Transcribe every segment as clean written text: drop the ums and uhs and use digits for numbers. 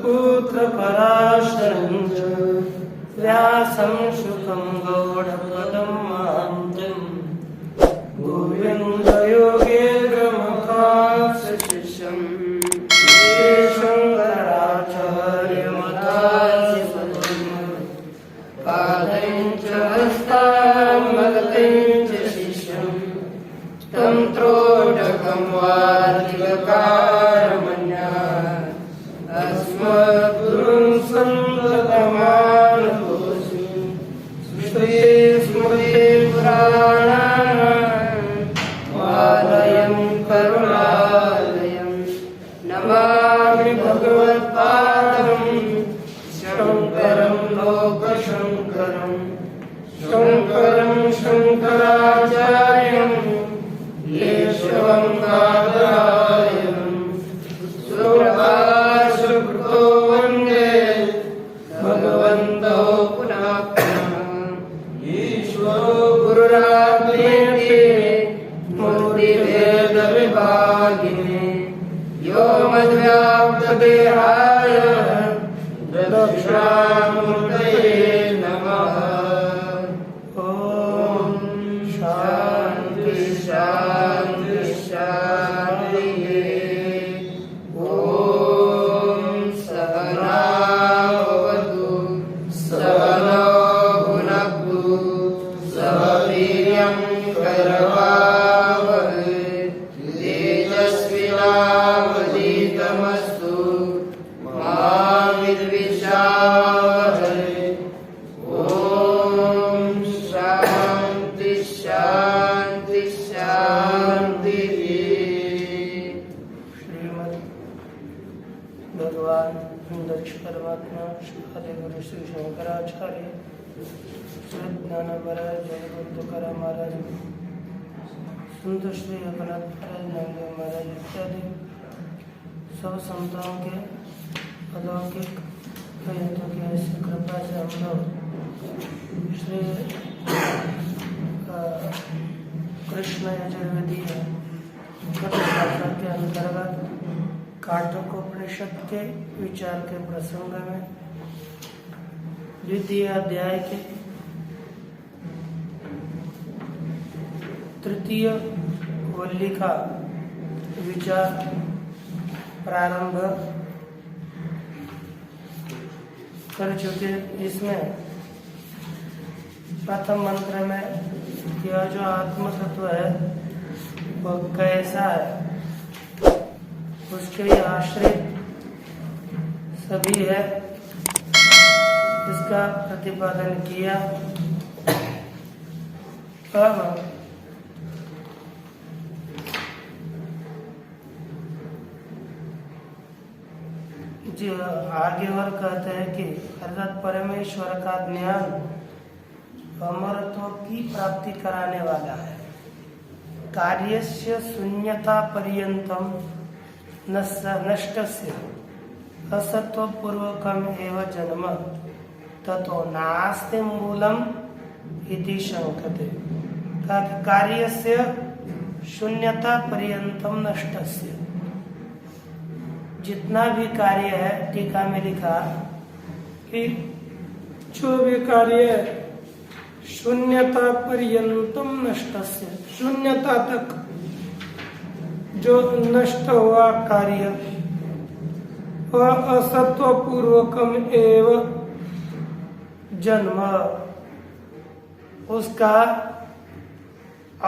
पुत्र पराशरं च व्यासं शुकं गौडपदं महान्तं गोविन्दयोगेन्द्रमुखास्य शिष्यं शङ्कराचार्यमतास्य पादं च हस्तामलकं च शिष्यं तन्त्रोटकं वार्तिककारमन्या अस्मद्गुरुं सन्ततमानतोऽस्मि श्रुते स्मृते पुराणानामालयं करुणालयं नमामि भगवत्पादं शङ्करं लोकशङ्करं शङ्करं शङ्कराचार्यं केशवं नारायणं सुभाषकृतो वन्दे भगवन्तौ पुनः पुनः ईश्वरो गुरुरात्मेति मूर्तिभेदविभागिने व्योमव्याप्तदेहाय दक्षिणामूर्तये नमः। ॐ शान्ति शान्ति शान्तिः। ॐ सहनावतु सहनौ भुनक्तु सह वीर्यं करवावहै तेजस्विनावधीतमस्तु मा विद्विषावहै। ॐ शान्ति शान्ति शान्तिः। श्रीमद् भगवान दक्ष परमात्मा आदि गुरु श्री शंकराचार्य श्री ज्ञान महाराज जय गुरु तुकाराम महाराज संत श्री एकनाथ महाराज नामदेव महाराज इत्यादि सब संतों के अलौकिक प्रयत्नों की ऐसी कृपा से हम लोग श्री कृष्ण यजुर्वेदीय शास्त्र के अंतर्गत काठोपनिषद के विचार के प्रसंग में द्वितीय अध्याय के तृतीय वल्ली का विचार प्रारंभ कर चुके। इसमें प्रथम मंत्र में यह जो आत्म तत्व है वो कैसा है, उसके आश्रित सभी है, इसका प्रतिपादन किया। अब जो आगे और कहते हैं कि अर्थात परमेश्वर का ज्ञान अमरत्व की प्राप्ति कराने वाला है। कार्यस्य शून्यता पर्यंतम नष्टस्य असत्वपूर्वकम एव जन्म ततो नास्ति मूलम इति शंकते। कार्यस्य शून्यता पर्यंतम नष्टस्य, जितना भी कार्य है, टीका में लिखा कि जो भी कार्य शून्यता पर्यंतम नष्टस्य, शून्यता तक जो नष्ट हुआ कार्य वह असत्वपूर्वकम एव जन्म, उसका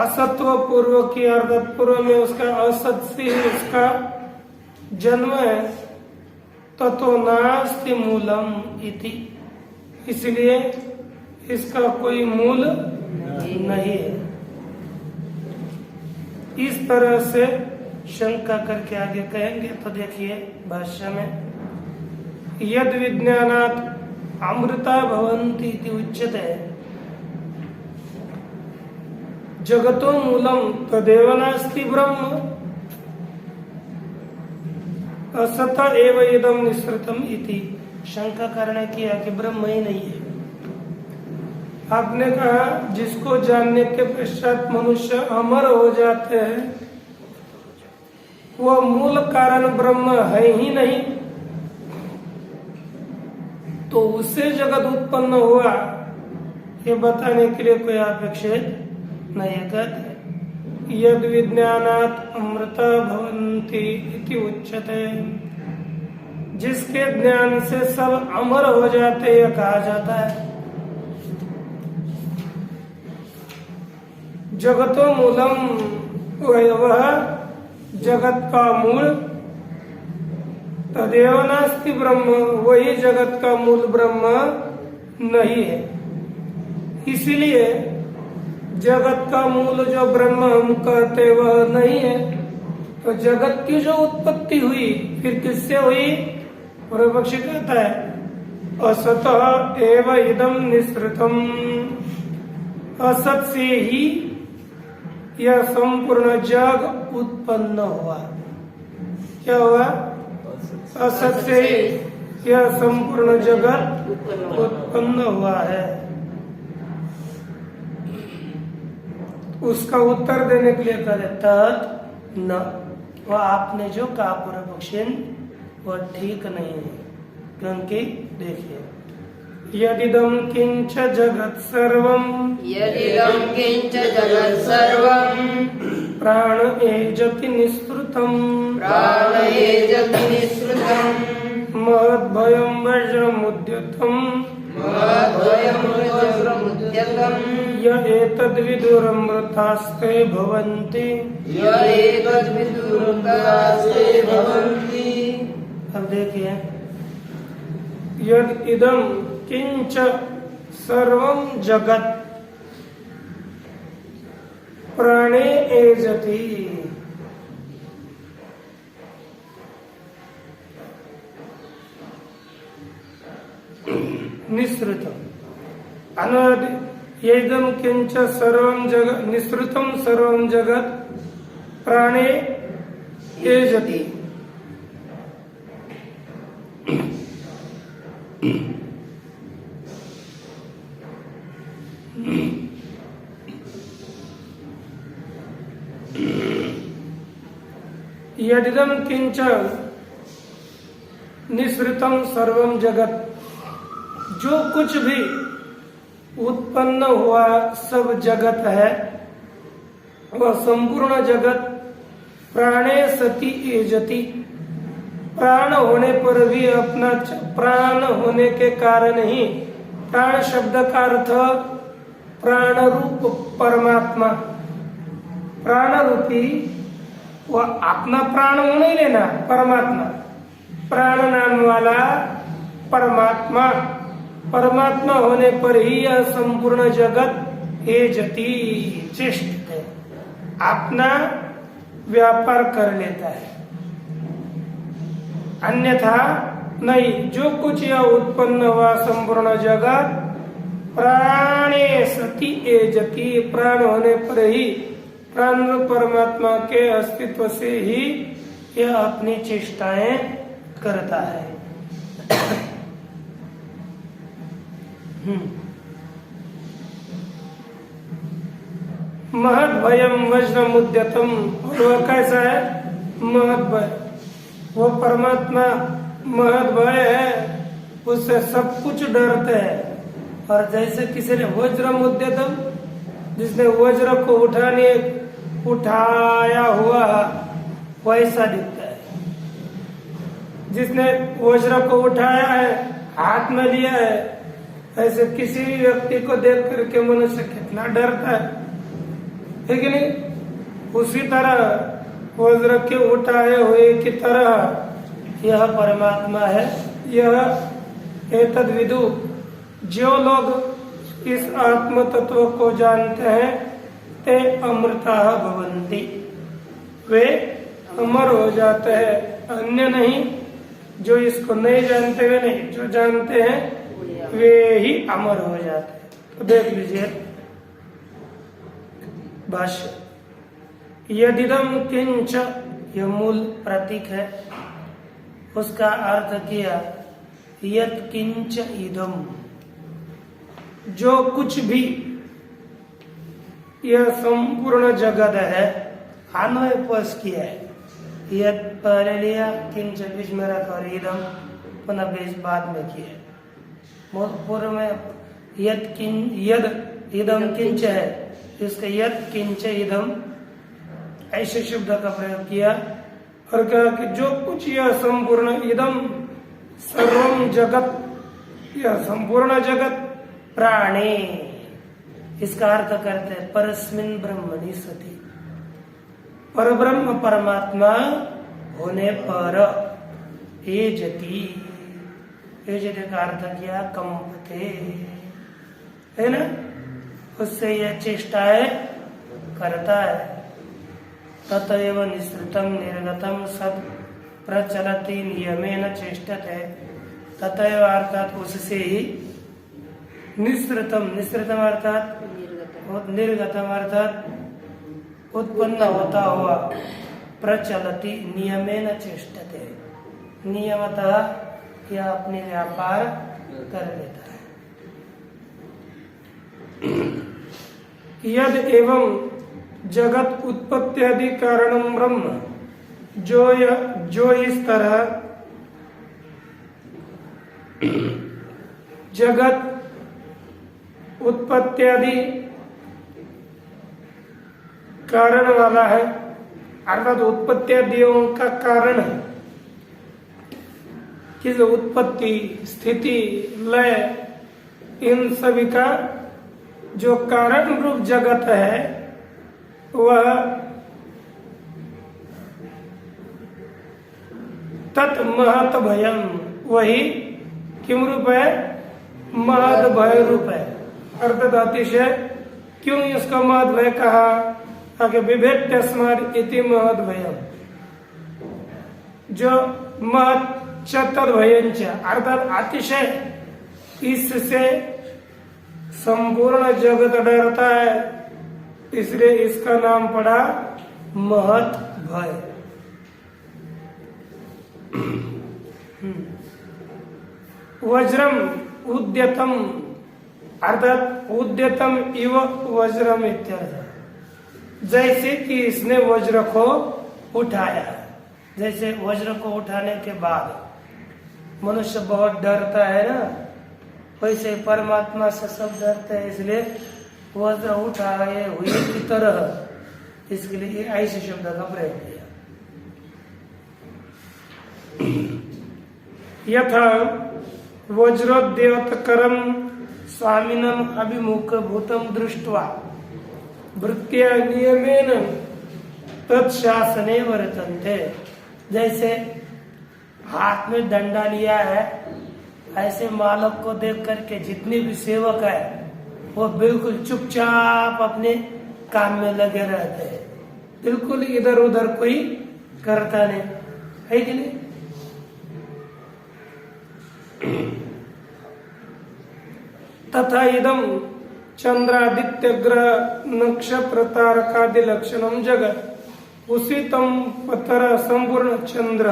असत्व पूर्व की अर्थात पूर्व में उसका असत से उसका जन्म है। ततो नास्ति मूलम इति, इसलिए इसका कोई मूल नहीं है। इस तरह से शंका करके आगे कहेंगे। तो देखिए भाष्य में यद विज्ञानात् अमृता भवन्ति इति उच्यते जगतो मूलम तदेव नास्ति ब्रह्म असत एव इदम निसृतम इति। शंका करने किया कि ब्रह्म ही नहीं है। आपने कहा जिसको जानने के पश्चात मनुष्य अमर हो जाते हैं वो मूल कारण ब्रह्म है ही नहीं। तो उससे जगत उत्पन्न हुआ, ये बताने के लिए कोई अपेक्षित नहीं कहते। यद विज्ञानात् अमृता भवन्ति इति उच्यते, जिसके ज्ञान से सब अमर हो जाते यह कहा जाता है। जगतो मूलम, वह जगत का मूल, तदेव नास्ति ब्रह्म, वही जगत का मूल ब्रह्म नहीं है। इसलिए जगत का मूल जो ब्रह्म हम कहते वह नहीं है। तो जगत की जो उत्पत्ति हुई फिर किससे हुई? पूर्वपक्षी कहता है असतः एव इदं निसृतम, असत से ही यह संपूर्ण जग उत्पन्न हुआ। क्या हुआ? असत से ही यह संपूर्ण जगत उत्पन्न हुआ है। उसका उत्तर देने के लिए कहते तत् न, वह आपने जो कहा पूर्व पक्षी वह ठीक नहीं है। क्योंकि देखिए यदिदं किंच जगत् सर्वं, यदिदं किंच जगत् सर्वं प्राण एजति निःसृतं, प्राण एजति निःसृतं, महद्भयं वज्रमुद्यतं, महद्भयं वज्रमुद्यतं, य एतद्विदुरमृतास्ते भवन्ति, य एतद्विदुरमृतास्ते भवन्ति। अब देखिए यद इदं किंच सर्वं जगत् प्राणे एजति, निःसृतम्, यदं किंच सर्वं जगत् निःसृतं सर्वं जगत् प्राणे एजति। यदिदं किंच निःसृतं सर्वं जगत, जो कुछ भी उत्पन्न हुआ सब जगत है, वह संपूर्ण जगत प्राणे सति एजति, प्राण होने पर भी अपना प्राण होने के कारण ही, प्राण शब्द का अर्थ प्राण रूप परमात्मा, प्राण रूपी वह अपना प्राण वो नहीं लेना, परमात्मा, प्राण नाम वाला परमात्मा, परमात्मा होने पर ही यह संपूर्ण जगत एजति चेष्ट है, अपना व्यापार कर लेता है। अन्यथा नहीं, जो कुछ यह उत्पन्न हुआ संपूर्ण जगत प्राणे सति एजति, प्राण होने पर ही, प्राण परमात्मा के अस्तित्व से ही यह अपनी चेष्टाएं करता है। महद भयम वज्रमुद्यतम, वह कैसा है? महद भय, वो परमात्मा महद भय है, उससे सब कुछ डरते हैं। और जैसे किसी ने वज्रमुद्यतम, जिसने वज्र को उठाया हुआ वैसा दिखता है। जिसने वज्र को उठाया है, हाथ में लिया है, ऐसे किसी भी व्यक्ति को देख करके मनुष्य कितना डरता है कि नहीं? उसी तरह वज्र के उठाए हुए की तरह यह परमात्मा है। यह एतद विदु, जो लोग इस आत्म तत्व को जानते हैं, ते अमृता भवन्ति, वे अमर हो जाते हैं। अन्य नहीं, जो इसको नहीं जानते वे नहीं, जो जानते हैं वे ही अमर हो जाते हैं। तो देख लीजिए भाष्य, यदिदं किंच, यह मूल प्रतीक है, उसका अर्थ किया यत् किंच इदम, जो कुछ भी यह संपूर्ण जगत है, अन्वय पस किया है। यद पहले लिया, किंच बीच में रखा और इदम पुनः बीच बाद में किया। पूर्व में यद इदम किंच है, इसका यद किंच इदम ऐसे शब्द का प्रयोग किया और कहा कि जो कुछ यह संपूर्ण इदम सर्वम जगत, यह संपूर्ण जगत प्राणे, इसका अर्थ करते हैं परस्मिन ब्रह्मणि सति, परब्रह्म परमात्मा होने पर एजति, एजति का अर्थ किया कंपते, है ना, उससे यह चेष्टाएं करता है। ततएव निसृतम निर्गतम सद प्रचलति नियमेन चेष्टते, ततएव अर्थात उससे ही निसृतम, निसृतम अर्थात निर्गतम अर्थात उत्पन्न होता हुआ, प्रचलति नियमेन चेष्टते, नियमतः यह अपने व्यापार कर लेता है। यद एवं जगत उत्पत्त्यादि कारणम ब्रह्म, जो इस तरह जगत उत्पत्त्यादि कारण वाला है, अर्थात उत्पत्त्यादियों का कारण है, किस उत्पत्ति स्थिति लय इन सभी का जो कारण रूप जगत है वह तत् महत भयम, वही किम रूप है, महत भय रूप है। अर्थात अतिशय, क्यों इसका महत भय कहा, आगे विभेद तस्माद इति महत भयम, जो महत चतुर भयंच, अर्थात अतिशय, इससे संपूर्ण जगत डरता है, इसलिए इसका नाम पड़ा महत भय। वज्रम उद्यतम, अर्थात उद्यतम इव वज्रम इत्यर्थ, जैसे कि इसने वज्र को उठाया, जैसे वज्र को उठाने के बाद मनुष्य बहुत डरता है ना, वैसे परमात्मा से सब डरते हैं, इसलिए वज्र उठाए हुए की तरह, इसके लिए ऐसे शब्द का प्रयोग किया। यथा वज्रोद्योतकरम स्वामिनम अभिमुख भूतम दृष्ट्वा वृत्त्या नियमेन तत्शासने वर्तन्ते, जैसे हाथ में डंडा लिया है, ऐसे मालक को देख करके जितने भी सेवक है वो बिल्कुल चुपचाप अपने काम में लगे रहते हैं, बिल्कुल इधर उधर कोई करता नहीं, है कि नहीं। तथा इदम चंद्रादित्य ग्रह नक्षत्र तारकादि लक्षणम जगत, उसी तम पतर संपूर्ण चंद्र,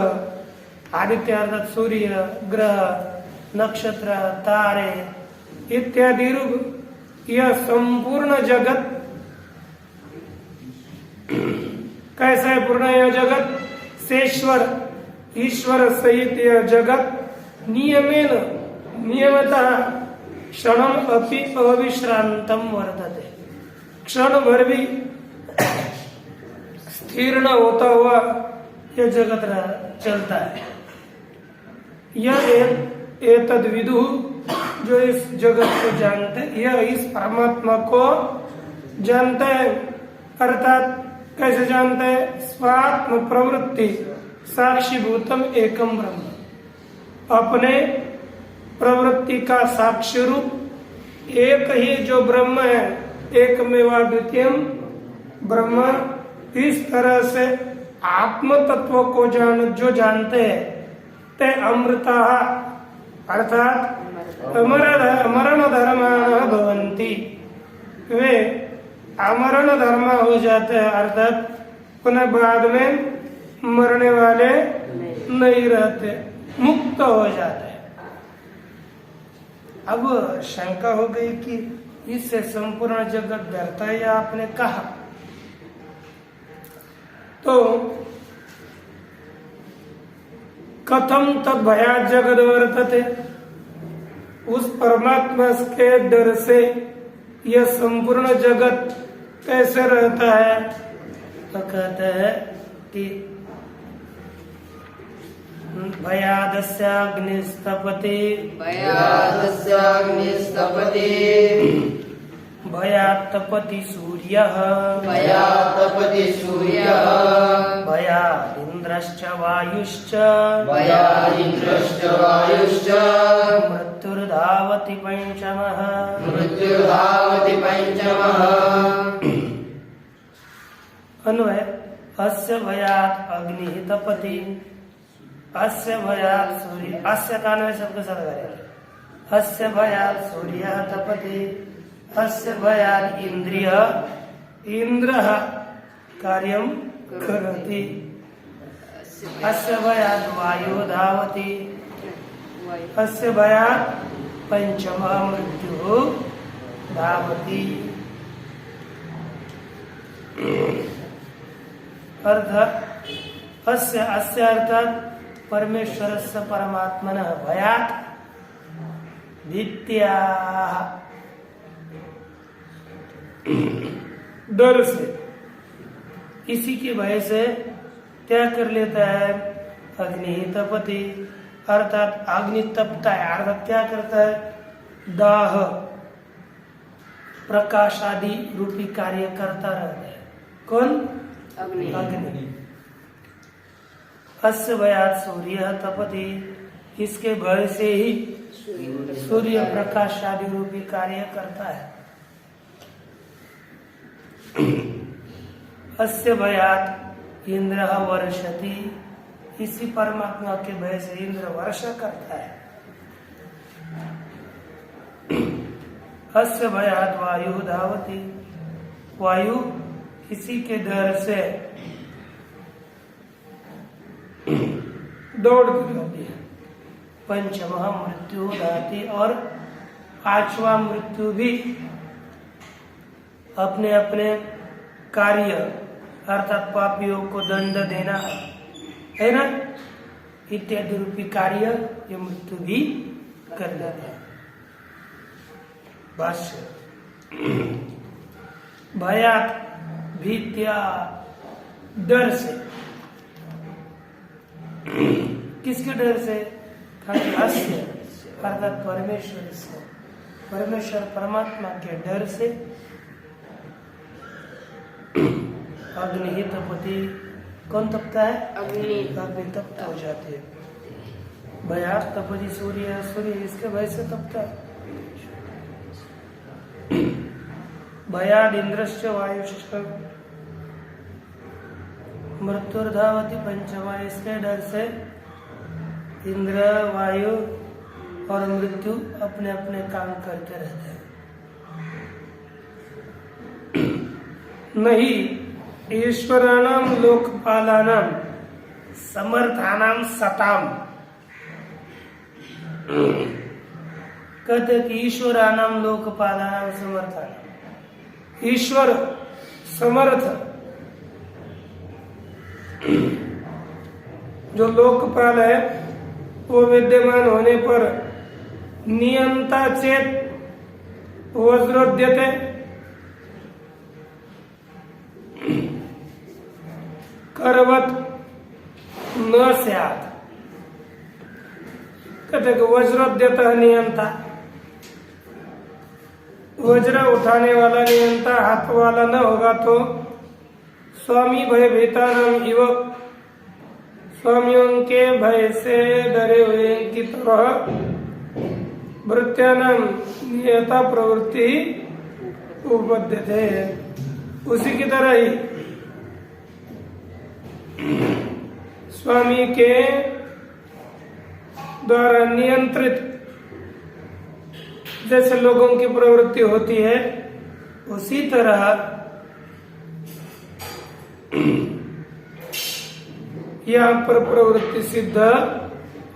आदित्य अर्थात सूर्य, ग्रह, नक्षत्र, तारे इत्यादि रूप यह संपूर्ण जगत कैसा है, पूर्ण यह जगत सेश्वर ईश्वर सहित यह जगत नियमेन, नियमतः क्षणम अपि अविश्रांतम वर्तते, क्षण भर भी स्थिर न होता हुआ यह जगत चलता है। यह एतद विदु, जो इस जगत को जानते, यह इस परमात्मा को जानते हैं, अर्थात कैसे जानते हैं, स्वात्म प्रवृत्ति साक्षीभूतम एकम ब्रह्म, अपने प्रवृत्ति का साक्ष्य रूप एक ही जो ब्रह्म है, एकमेवा द्वितीयम ब्रह्म, इस तरह से आत्म तत्व को जो जानते हैं, ते अमृता अर्थात अमरण धर्माः भवन्ति, वे अमरण धर्म हो जाते हैं, अर्थात पुनः बाद में मरने वाले नहीं रहते, मुक्त हो जाते हैं। अब शंका हो गई कि इससे संपूर्ण जगत डरता है, या आपने कहा, तो कथम तद भयात जगत वर्तते, उस परमात्मा के डर से यह संपूर्ण जगत कैसे रहता है? तो कहते हैं कि भयादस्याग्निस्तपति भयादस्याग्निस्तपति भयात्तपति सूर्यः भयात्तपति सूर्यः भयादिन्द्रश्च वायुश्च भयादिन्द्रश्च वायुश्च मृत्युर्धावति पंचमः मृत्युर्धावति पंचमः। अन्वय अस्य भयात् अग्निः तपति अस्य भयात् सूर्य अस्य का अन्वय सबके साथ करेंगे। अस्य भयात् सूर्यः तपति अस्य भयात् इन्द्रः कार्यं करोति अस्य भयात् वायुः धावति अस्य भयात् पंचमः मृत्युः धावति। अर्थात अस्य अर्थात परमेश्वरस्य परमात्मनः भयात् भीत्याः डर से, इसी की वजह से क्या कर लेता है? अग्नि तपति अर्थात अग्नि तपता है, अर्थात क्या करता है? दाह प्रकाश आदि रूपी कार्य करता रहता है। कौन? अग्नि। अस्य भयात् सूर्य तपति, इसके भय से ही सूर्य प्रकाश आदि रूपी कार्य करता है। अस्य भयात् इंद्रः वर्षति, इसी परमात्मा के भय से इंद्र वर्षा करता है। अस्य भयात् वायु धावति, वायु किसी के डर से दौड़ जाती है। पंचमः मृत्यु धाति, और पांचवा मृत्यु भी अपने अपने कार्य अर्थात पापियों को दंड देना है ना, इत्यादि रूपी कार्य ये मृत्यु भी कर देता है। भाष्य भयात् भीत्या डर से, किसके डर से? अस्य अर्थात परमेश्वर से, परमेश्वर परमात्मा के डर से अग्नि तपति, कौन तपता है? अग्नि तप्त हो जाते हैं। भयात् तपति सूर्य, सूर्य इसके भय से तपता है। भयाद् इंद्रश्च वायुश्च मृत्युर्धावति पंचमा, इसके डर से इंद्र वायु और मृत्यु अपने अपने काम करते रहते हैं। नहीं ईश्वराणाम लोकपालानाम समर्थानाम सताम, कहते कि ईश्वराणाम लोकपालानाम समर्थानाम, ईश्वर समर्थ जो लोकपाल है वो विद्यमान होने पर नियंता चेत वज्रोद्यते, करवत न स्यात्, कहते कि वज्रोद्यत नियंता, वज्र उठाने वाला नियंता हाथ वाला न होगा तो स्वामी भय भीतानाम इव, स्वामियों के भय से डरे हुए की तरह भृत्यानाम नियता प्रवृत्ति उपपद्यते, उसी की तरह ही स्वामी के द्वारा नियंत्रित जैसे लोगों की प्रवृत्ति होती है, उसी तरह यहाँ पर प्रवृत्ति सिद्ध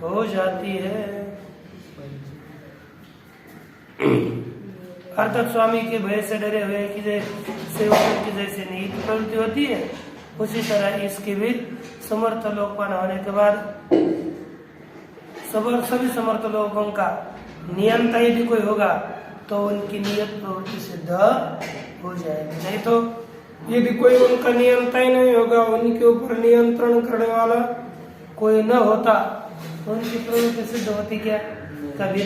हो जाती है। अर्थात स्वामी के भय से डरे हुए कि सेवकों की जैसे निहित प्रवृत्ति होती है, उसी तरह इसके भी समर्थ लोकपान होने के बाद सभी समर्थ लोगों का नियंता यदि कोई होगा तो उनकी नियत प्रवृत्ति सिद्ध हो जाएगी। नहीं तो यदि कोई उनका नियंता ही नहीं होगा, उनके ऊपर नियंत्रण करने वाला कोई न होता तो उनकी प्रवृत्ति सिद्ध होती क्या कभी?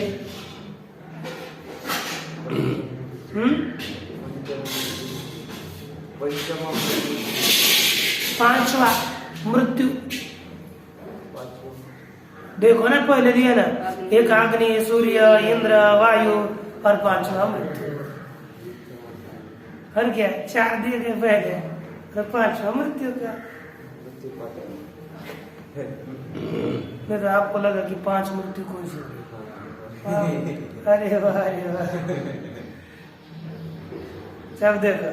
पांचवा मृत्यु देखो ना, पहले दिया ना, एक अग्नि, सूर्य, इंद्र, वायु और पांचवा मृत्यु। और क्या 4 दिए थे पहले, तो पांचवा मृत्यु का। नहीं तो आपको लगा कि 5 मृत्यु कौन सी? अरे वाह अरे वाह। सब देखो,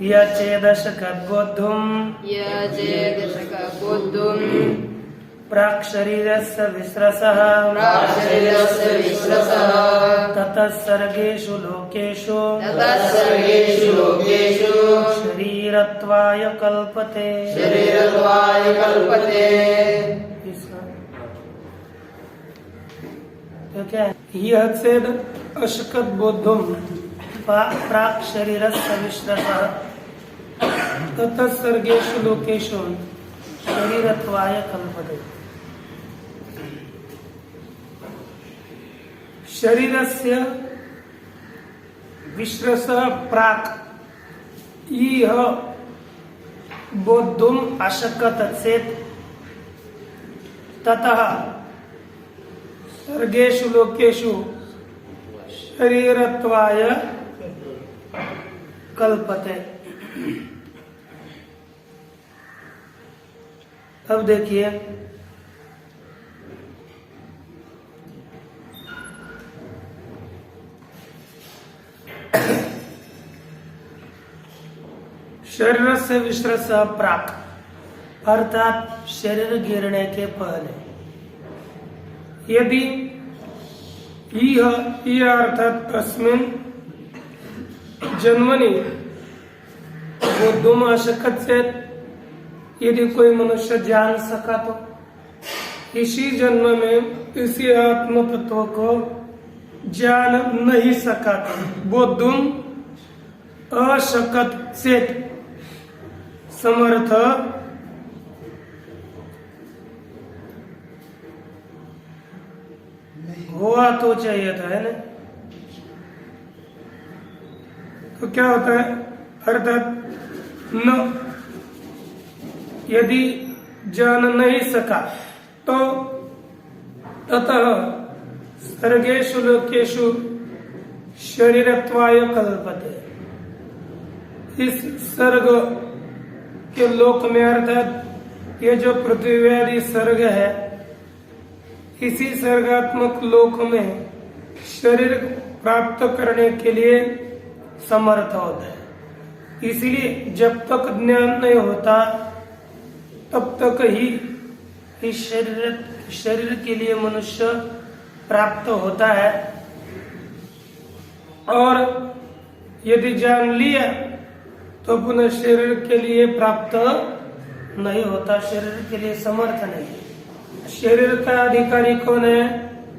यचेदशकद्बोद्धुम् प्राक् शरीरस्य विस्रसः ततः सर्गेषु लोकेषु शरीरत्वाय कल्पते। तो क्या है? यह चेद अशकत बोद्धुम प्राक् शरीरस्य विस्रसः ततः सर्गेषु लोकेषु शरीरत्वाय कल्पते। शरीरस्य विस्रसः प्राक् इह बोद्धुम अशकत चेत् ततः सर्गेषु लोकेषु शरीरत्वाय कल्पते। अब देखिए, शरीर से विश्रस प्राक अर्थात शरीर गिरने के पहले, यदि यह अर्थात तस्मिन् जन्मनि बोद्धुम अशकत से यदि कोई मनुष्य जान सका तो इसी जन्म में इसी आत्म तत्व को जान नहीं सका तो बोद्धुम अशकत से समर्थ हुआ तो चाहिए था, है ना? तो क्या होता है? अर्थात न यदि जान नहीं सका तो ततः सर्गेषु लोकेषु शरीरत्वाय कल्पते। इस सर्ग के लोक में अर्थात ये जो पृथ्वी आदि सर्ग है, इसी सर्गात्मक लोक में शरीर प्राप्त करने के लिए समर्थ होता है। इसलिए जब तक ज्ञान नहीं होता तब तक ही इस शरीर के लिए मनुष्य प्राप्त होता है, और यदि जान लिया तो पुनः शरीर के लिए प्राप्त नहीं होता, शरीर के लिए समर्थ नहीं। शरीर का अधिकारी कौन है?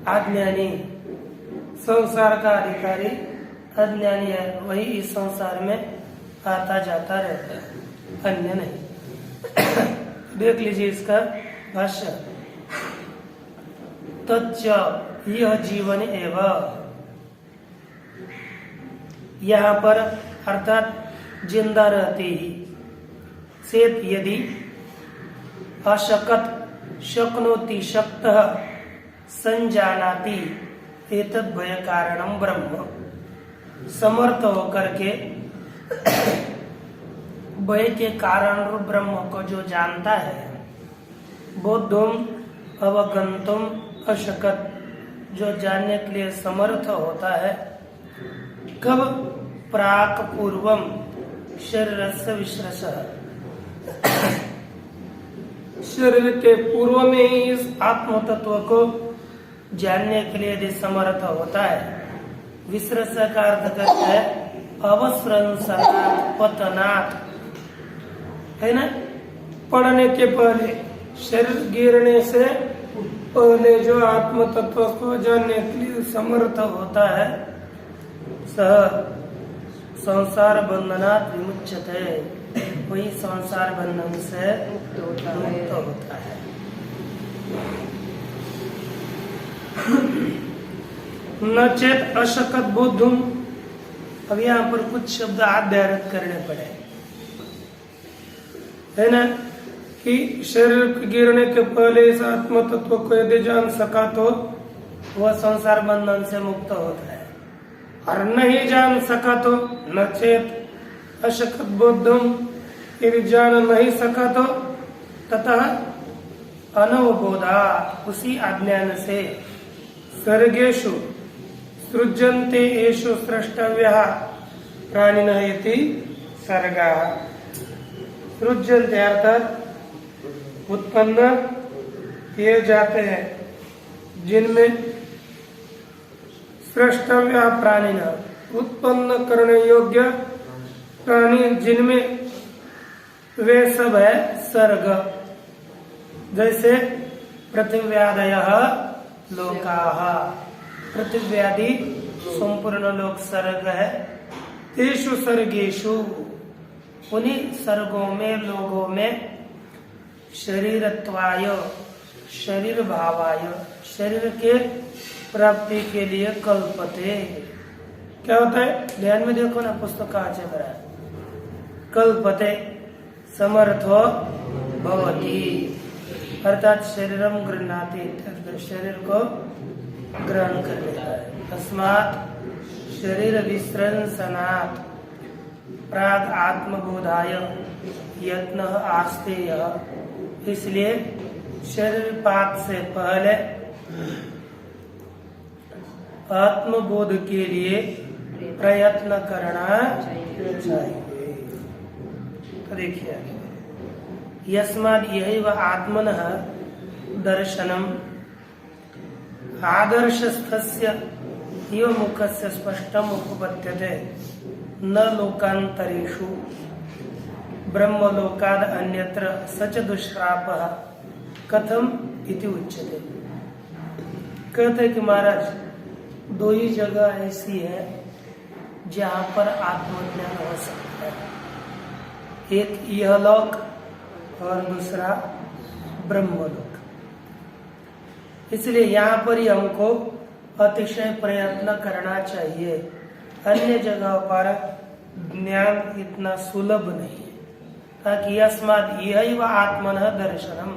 अज्ञानी। संसार का अधिकारी अज्ञानी है, वही इस संसार में आता जाता रहता है, अन्य नहीं। देख लीजिए इसका भाष्य, तच्च यह जीवन एवं, यहाँ पर अर्थात जिंदा रहते ही चेत यदि अशकत शक्नोति शक्तः संजानाति एतद् भय कारणम ब्रह्म, समर्थ होकर के भय के कारण रूप ब्रह्म को जो जानता है, बोद्धुम अवगंतुम अशकत, जो जानने के लिए समर्थ होता है, कब? प्राक पूर्वम शरीरस्य विश्रसः, शरीर के पूर्व में ही इस आत्म तत्व को जानने के लिए यदि समर्थ होता है। विश्रस का अर्थ करता है अवस्रंसनात् पतनात्, है ना? पड़ने के पहले, शरीर गिरने से पहले जो आत्म तत्व को जानने के लिए समर्थ होता है सह संसार बंधनात् विमुच्यते, वही संसार बंधन से मुक्त होता है। न चेत अशकत बोधुम। अब यहाँ पर कुछ शब्द अध्ययन करने पड़े, है ना, कि शरीर गिरने के पहले इस आत्म तत्व को यदि जान सका तो वह संसार बंधन से मुक्त होता है, और नहीं जान सका तो न चेत अशकत बोधम, यदि जान नहीं सका तो ततः अनवबोधा, उसी अज्ञान से सर्गेषु सृज्यन्ते येषु स्रष्टव्यः प्राणिनः इति सर्गाः। सृज्यन्ते अर्थात उत्पन्न किए जाते हैं, जिनमें स्रष्टव्य प्राणिनः, उत्पन्न करने योग्य प्राणी जिनमें वे सब है सर्ग। जैसे पृथिव्यादयः लोकाः, पृथिव्यादि संपूर्ण लोक सर्ग है। तेषु सर्गेषु, उन्हीं सर्गों में, लोगों में, शरीरत्वाय, शरीर भावाय, शरीर के प्राप्ति के लिए कल्पते। क्या होता है, ध्यान में देखो ना, पुस्तक कहाँ से भरा है। कल्पते समर्थो भवति, अर्थात शरीरम गृह्णाति, शरीर को ग्रहण कर लेता है। तस्मात् शरीर विसृंसनात् प्राग आत्मबोधाय यत्न आस्तेय, इसलिए शरीर पात से पहले आत्मबोध के लिए प्रयत्न करना चाहिए। तो देखिए, यस्माद् यैव आत्मनः दर्शनम आदर्शस्थस्य इव मुखस्य स्पष्टम उपपद्यते, न लोकांतरेषु ब्रह्मलोकाद अन्यत्र सच दुष्प्रापः कथम इति उच्यते। कहते कि महाराज, दो ही जगह ऐसी है जहाँ पर आत्मज्ञान हो सकता है, एक यह लोक और दूसरा ब्रह्मलोक। इसलिए यहाँ पर ही हमको अतिशय प्रयत्न करना चाहिए, अन्य जगह पर ज्ञान इतना सुलभ नहीं है। ताकि यस्माद् यैव आत्मनः दर्शनम,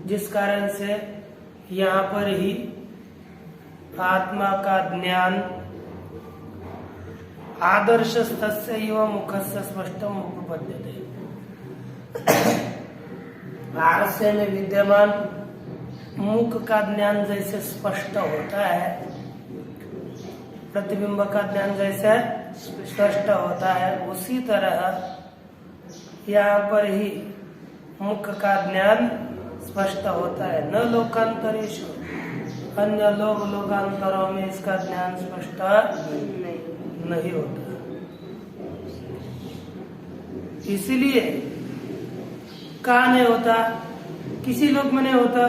जिस कारण से यहाँ पर ही आत्मा का ज्ञान आदर्शस्थस्य इव मुखस्य स्पष्टम उपपद्यते, आरस्य में विद्यमान मुख का ज्ञान जैसे स्पष्ट होता है, प्रतिबिंब का ज्ञान जैसे स्पष्ट होता है, उसी तरह यहाँ पर ही मुख का ज्ञान स्पष्ट होता है। न लोकांतरेषु, अन्य लोकांतरों में इसका ज्ञान स्पष्ट नहीं होता। इसीलिए कहाँ नहीं होता, किसी लोक में नहीं होता,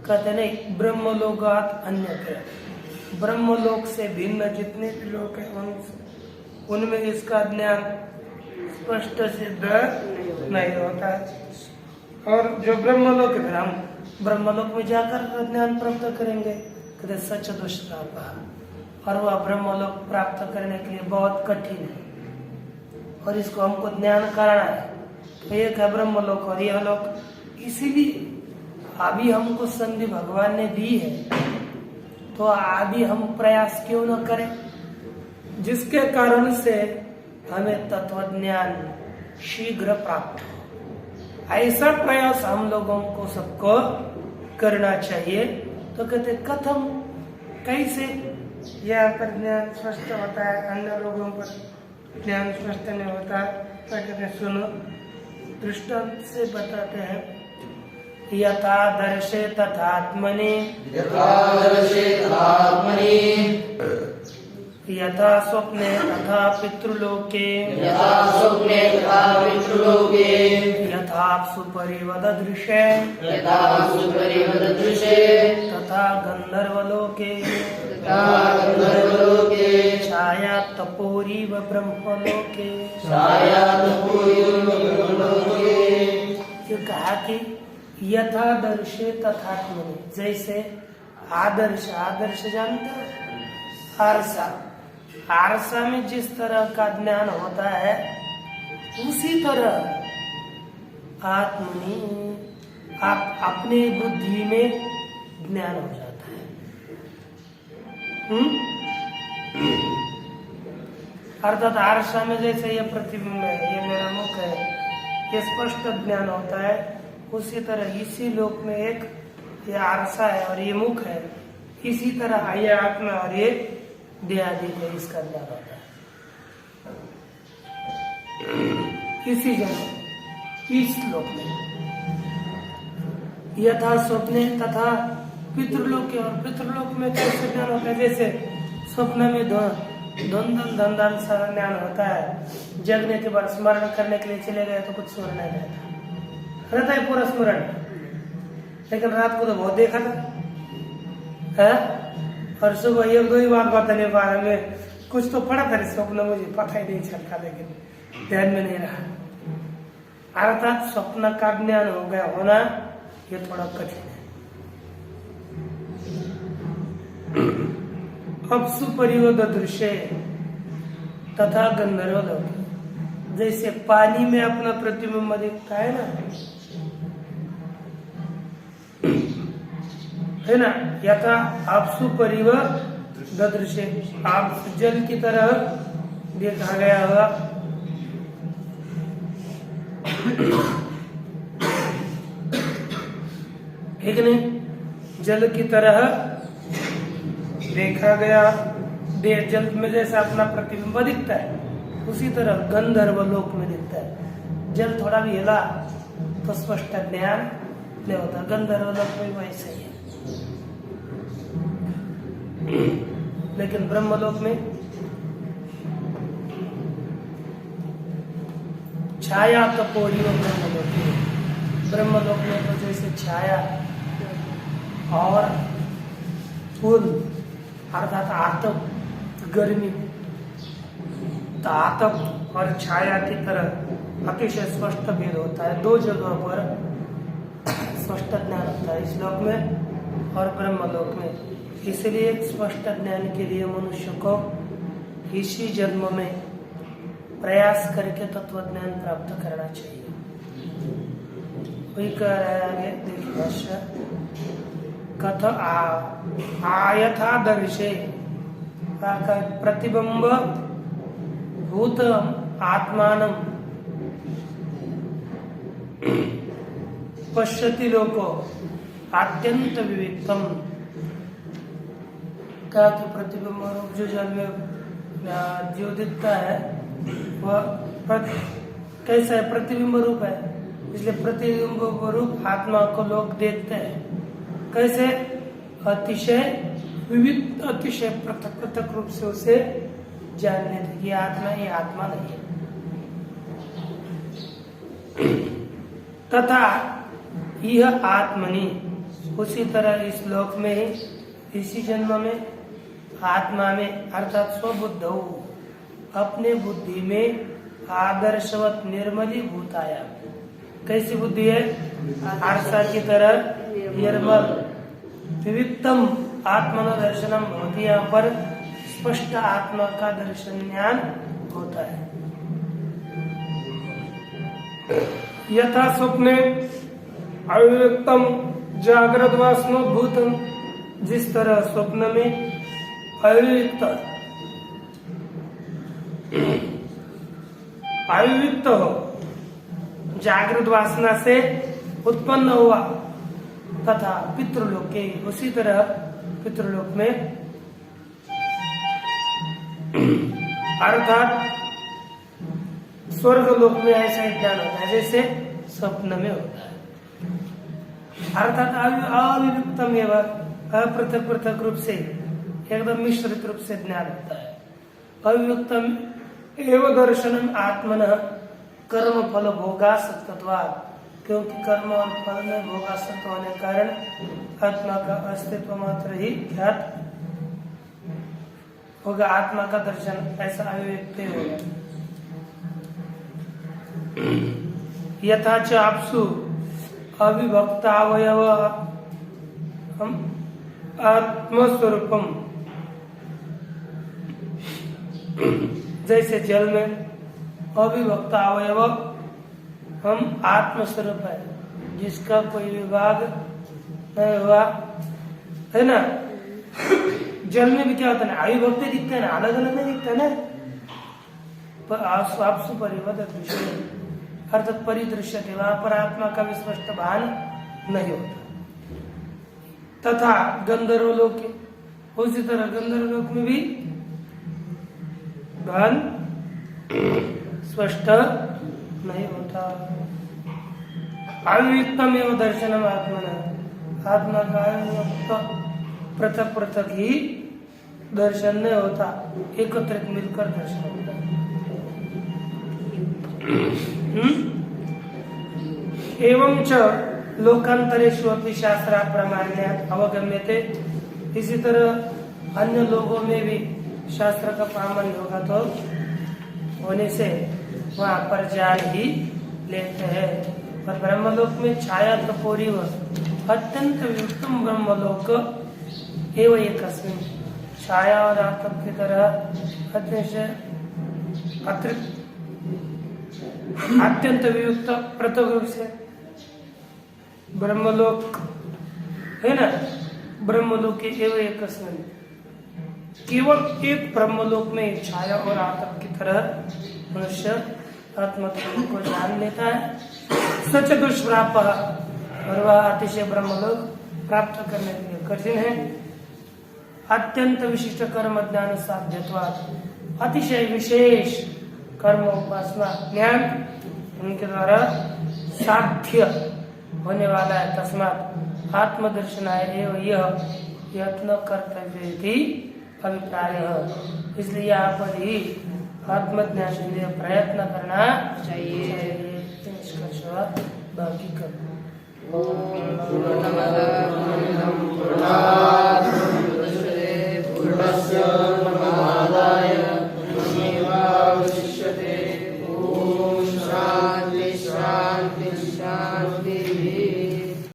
कहते नहीं ब्रह्मलोकात् अन्यत्र, ब्रह्मलोक से भिन्न जितने भी लोक हैं उनमें इसका ज्ञान स्पष्ट सिद्ध नहीं होता। और जो ब्रह्मलोक है, हम ब्रह्मलोक में जाकर ज्ञान प्राप्त करेंगे, कहते सच दुष्प्रापः, और वह ब्रह्मलोक प्राप्त करने के लिए बहुत कठिन है, और इसको हमको ज्ञान कराना है। तो एक है ब्रह्मलोक और यह लोक। इसीलिए अभी हमको संधि भगवान ने दी है, तो अभी हम प्रयास क्यों न करें, जिसके कारण से हमें तत्वज्ञान शीघ्र प्राप्त हो। ऐसा प्रयास हम लोगों को सबको करना चाहिए। तो कहते कथम, कैसे यहाँ पर ज्ञान स्पष्ट होता है, अन्य लोगों पर ज्ञान स्पष्ट नहीं होता। तो कहते सुनो, दृष्टांत से बताते हैं। यथा दर्शे तथात्मनि, यथा दर्शे तथात्मनि, यथा स्वप्ने तथा पितृलोके, यथा स्वप्ने तथा पितृलोके, यथा यथाप्सु परिवददृशे तथा गंधर्वलोके छाया तपोरीव ब्रह्मलोके। ये कहा कि यथादर्शे तथात्मनि, जैसे आदर्श, आदर्श जानते हो, आरसा, आरसा में जिस तरह का ज्ञान होता है उसी तरह आत्मनि, आप अपने बुद्धि में ज्ञान हो जाता है। अर्थात आरसा में जैसे ये प्रतिबिंब है, ये मेरा मुख है, ये स्पष्ट ज्ञान होता है, उसी तरह इसी लोक में एक ये आरसा है और ये मुख है, इसी तरह ये आत्मा और ये देहादि है, इसका ज्ञान होता है इसी जगह, इस लोक में। यथा स्वप्ने तथा पितृलोक, और पितृलोक में कैसे ज्ञान होता है, जैसे स्वप्न में धुंधल सा ज्ञान होता है, जगने के बाद स्मरण करने के लिए चले गए तो कुछ स्मरण नहीं रहता है पूरा स्मरण, लेकिन रात को तो बहुत देखा था है? और सुबह एक दो ही बात बता नहीं पा रहा, मैं कुछ तो पढ़ा था स्वप्न, मुझे पता ही नहीं चलता, लेकिन ध्यान में नहीं रहा। अर्थात स्वप्न का ज्ञान हो गया होना ये थोड़ा कठिन है। अपसु परिवद दृश्य तथा गंधर्वलोक, जैसे पानी में अपना प्रतिबिंब दिखता है ना, है ना, यथा आपसु परिव दृश्य, आप जल की तरह देखा गया होगा। ठीक नहीं, जल की तरह देखा गया, जल में जैसा अपना प्रतिबिंब दिखता है उसी तरह गंधर्व लोक में दिखता है। जल थोड़ा भी हिला तो स्पष्ट ज्ञान नहीं होता, गंधर्व लोक में वैसे ही है। लेकिन ब्रह्मलोक में छाया तपोरी और ब्रह्मलोक में तो जैसे छाया और फूल अर्थात आतप, गर्मी, तो आतप और छाया की तरह अतिशय स्पष्ट भेद होता है। दो जगह पर स्पष्ट ज्ञान होता है, इस लोक में और ब्रह्मलोक में। इसलिए स्पष्ट ज्ञान के लिए मनुष्य को इसी जन्म में प्रयास करके तत्व ज्ञान प्राप्त करना चाहिए। वही कह रहे हैं आगे, देखिए, कथ आयथा दर्शे प्रतिबिंब भूत आत्मानं पश्यति लोको अत्यंत विविक्तम। क्या कि प्रतिबिंब रूप जो जल में जो दिखता है वह कैसा है, प्रतिबिंब रूप है, इसलिए प्रतिबिंब रूप आत्मा को लोग देखते हैं। कैसे? अतिशय विविध, अतिशय पृथक पृथक रूप से उसे जान लेते कि आत्मा ये आत्मा नहीं है। तथा यह आत्मनि, उसी तरह इस लोक में ही, इसी जन्म में आत्मा में अर्थात स्वबुद्ध अपने बुद्धि में आदर्शवत निर्मली भूताया। कैसी बुद्धि है? आरसा की तरह निर्मल विविक्तम आत्मन दर्शनम होती, यहाँ पर स्पष्ट आत्मा का दर्शन ज्ञान होता है। यथा स्वप्ने अविव्यक्तम जागृत वासनो भूतम, जिस तरह स्वप्न में अविव्यक्त हो, जागृत वासना से उत्पन्न हुआ, तथा पितृलोक के उसी तरह पितृलोक में अर्थात स्वर्ग लोक में ऐसा ही ज्ञान होता है जैसे स्वप्न में होता है। अर्थात अविव्यक्तम एवं अपृथक पृथक रूप से एकदम मिश्रित रूप से ज्ञान होता है। अविव्यक्तम एवं दर्शनम आत्मन कर्म फल भोगा सत्त्वात्, क्योंकि कर्म और फल में भोगासक्त होने के कारण आत्मा का अस्तित्व मात्र ही ज्ञात होगा, आत्मा का दर्शन ऐसा अभिव्यक्ति होगा। यथा च आपसु अविभक्तावयव आत्मस्वरूपम, जैसे जल में अविभक्त अवयव हम आत्मस्वरूप है, जिसका कोई विभाग नहीं हुआ, है ना। जल में भी क्या होता है ना, अविभक्त दिखते हैं ना, अलग अलग नहीं दिखता ना, पर आपसु परिवर्तित विषय अर्थात परिदृश्य थे, वहां पर आत्मा का विस्पष्ट भान नहीं होता। तथा गंधर्व लोक, उसी तरह गंधर्व लोक में भी भान स्पष्ट नहीं होता। अव्यक्तम एवं दर्शनम आत्मा, आत्मा का अव्यक्त पृथक पृथक ही दर्शन नहीं होता, एकत्रित मिलकर दर्शन होता है। एवं च लोकांतरेषु अपि शास्त्र प्रामाण्यात् अवगम्यते, इसी तरह अन्य लोगों में भी शास्त्र का प्रामाण्य होगा तो होने से वहाँ पर जान ही लेते हैं। और ब्रह्मलोक में छाया तपोरी व अत्यंत वियुक्तम ब्रह्मलोक एवं एक छाया और आतप की तरह अत्यंत वियुक्त पृथक रूप से ब्रह्मलोक है ना, ब्रह्मलोक एवं एक केवल एक ब्रह्मलोक में छाया और आतप की तरह मनुष्य आत्मा को जान लेता है। सच दुष्प्राप, और वह अतिशय ब्रह्मलोक प्राप्त करने के लिए कठिन है। अत्यंत विशिष्ट कर्म ज्ञान साध्यत्वात्, अतिशय विशेष कर्म उपासना ज्ञान उनके द्वारा साध्य होने वाला है। तस्मात् आत्मदर्शनाय एवं यह यत्न कर्तव्य थी अभिप्राय है। इसलिए यहाँ पर ही आत्मज्ञान के लिए प्रयत्न करना चाहिए। निष्कर्ष बाकी कर